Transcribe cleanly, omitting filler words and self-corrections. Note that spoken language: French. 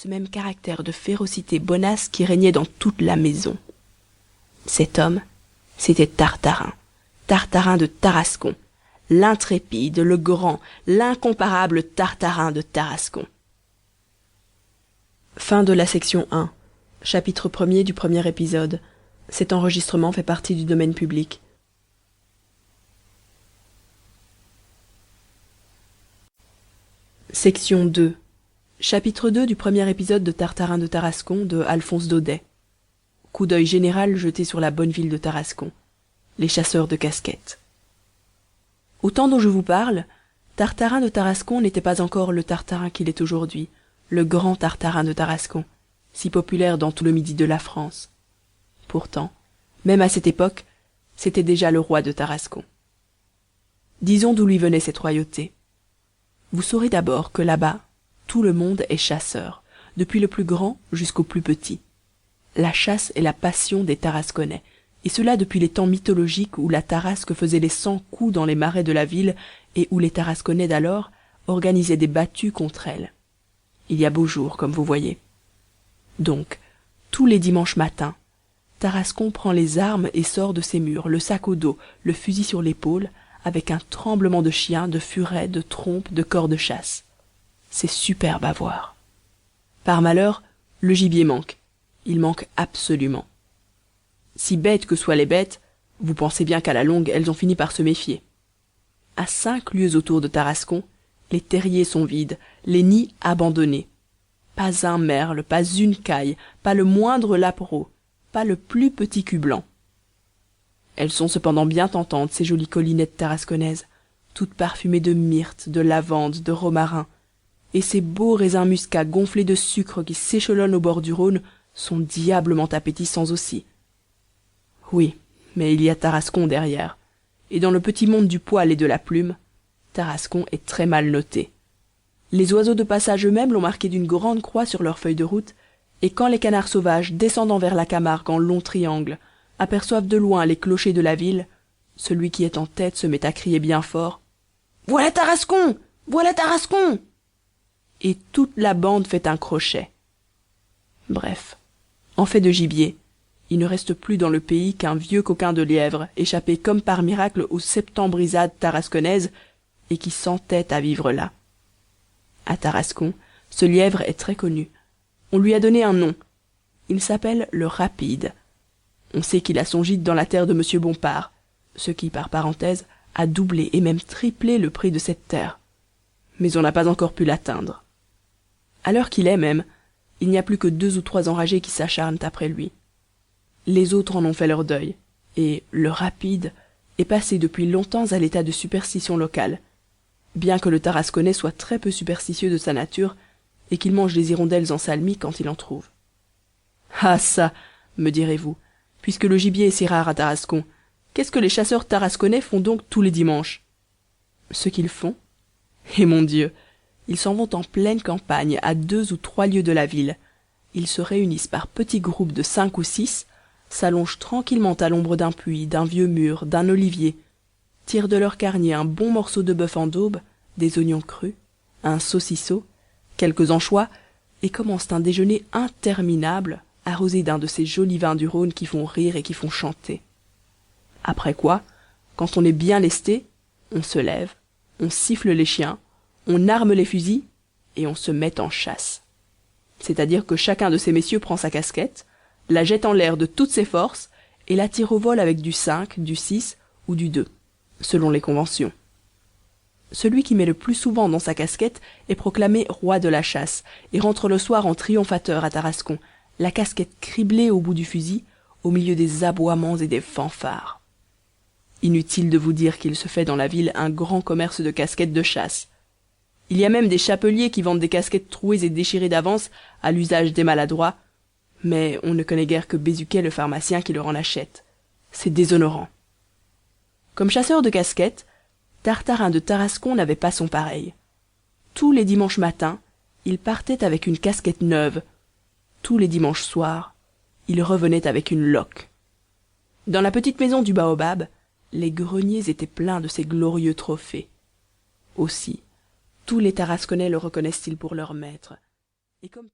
ce même caractère de férocité bonasse qui régnait dans toute la maison. Cet homme, c'était Tartarin, Tartarin de Tarascon, l'intrépide, le grand, l'incomparable Tartarin de Tarascon. Fin de la section 1. Chapitre 1er du premier épisode. Cet enregistrement fait partie du domaine public. Section 2. Chapitre 2 du premier épisode de Tartarin de Tarascon de Alphonse Daudet. Coup d'œil général jeté sur la bonne ville de Tarascon. Les chasseurs de casquettes. Au temps dont je vous parle, Tartarin de Tarascon n'était pas encore le Tartarin qu'il est aujourd'hui, le grand Tartarin de Tarascon, si populaire dans tout le midi de la France. Pourtant, même à cette époque, c'était déjà le roi de Tarascon. Disons d'où lui venait cette royauté. Vous saurez d'abord que là-bas, tout le monde est chasseur, depuis le plus grand jusqu'au plus petit. La chasse est la passion des Tarasconnais, et cela depuis les temps mythologiques où la Tarasque faisait les 100 coups dans les marais de la ville et où les Tarasconnais d'alors organisaient des battues contre elle. Il y a beau jour, comme vous voyez. Donc, tous les dimanches matins, Tarascon prend les armes et sort de ses murs, le sac au dos, le fusil sur l'épaule, avec un tremblement de chiens, de furets, de trompes, de cors de chasse. C'est superbe à voir. Par malheur, le gibier manque. Il manque absolument. Si bêtes que soient les bêtes, vous pensez bien qu'à la longue, elles ont fini par se méfier. À 5 lieues autour de Tarascon, les terriers sont vides, les nids abandonnés. Pas un merle, pas une caille, pas le moindre lapereau, pas le plus petit cul blanc. Elles sont cependant bien tentantes, ces jolies collinettes tarasconnaises, toutes parfumées de myrte, de lavande, de romarin, et ces beaux raisins muscats gonflés de sucre qui s'échelonnent au bord du Rhône sont diablement appétissants aussi. Oui, mais il y a Tarascon derrière, et dans le petit monde du poil et de la plume, Tarascon est très mal noté. Les oiseaux de passage eux-mêmes l'ont marqué d'une grande croix sur leur feuille de route, et quand les canards sauvages, descendant vers la Camargue en long triangle, aperçoivent de loin les clochers de la ville, celui qui est en tête se met à crier bien fort « Voilà Tarascon! Voilà Tarascon !» Et toute la bande fait un crochet. Bref, en fait de gibier, il ne reste plus dans le pays qu'un vieux coquin de lièvre, échappé comme par miracle aux septembrisades tarasconnaises et qui s'entête à vivre là. À Tarascon, ce lièvre est très connu. On lui a donné un nom. Il s'appelle le Rapide. On sait qu'il a son gîte dans la terre de M. Bompard, ce qui, par parenthèse, a doublé et même triplé le prix de cette terre. Mais on n'a pas encore pu l'atteindre. À l'heure qu'il est même, il n'y a plus que 2 ou 3 enragés qui s'acharnent après lui. Les autres en ont fait leur deuil, et le Rapide est passé depuis longtemps à l'état de superstition locale, bien que le Tarasconnais soit très peu superstitieux de sa nature et qu'il mange des hirondelles en salmis quand il en trouve. Ah ça, me direz-vous, puisque le gibier est si rare à Tarascon, qu'est-ce que les chasseurs tarasconnais font donc tous les dimanches? Ce qu'ils font? Eh mon Dieu, ils s'en vont en pleine campagne, à 2 ou 3 lieues de la ville. Ils se réunissent par petits groupes de 5 ou 6, s'allongent tranquillement à l'ombre d'un puits, d'un vieux mur, d'un olivier, tirent de leur carnier un bon morceau de bœuf en daube, des oignons crus, un saucisseau, quelques anchois, et commencent un déjeuner interminable, arrosé d'un de ces jolis vins du Rhône qui font rire et qui font chanter. Après quoi, quand on est bien lesté, on se lève, on siffle les chiens, on arme les fusils, et on se met en chasse. C'est-à-dire que chacun de ces messieurs prend sa casquette, la jette en l'air de toutes ses forces, et la tire au vol avec du 5, du 6 ou du 2, selon les conventions. Celui qui met le plus souvent dans sa casquette est proclamé roi de la chasse, et rentre le soir en triomphateur à Tarascon, la casquette criblée au bout du fusil, au milieu des aboiements et des fanfares. Inutile de vous dire qu'il se fait dans la ville un grand commerce de casquettes de chasse. Il y a même des chapeliers qui vendent des casquettes trouées et déchirées d'avance à l'usage des maladroits, mais on ne connaît guère que Bézuquet le pharmacien qui leur en achète. C'est déshonorant. Comme chasseur de casquettes, Tartarin de Tarascon n'avait pas son pareil. Tous les dimanches matins, il partait avec une casquette neuve. Tous les dimanches soirs, il revenait avec une loque. Dans la petite maison du baobab, les greniers étaient pleins de ces glorieux trophées. Aussi, tous les Tarasconnais le reconnaissent-ils pour leur maître. Et comme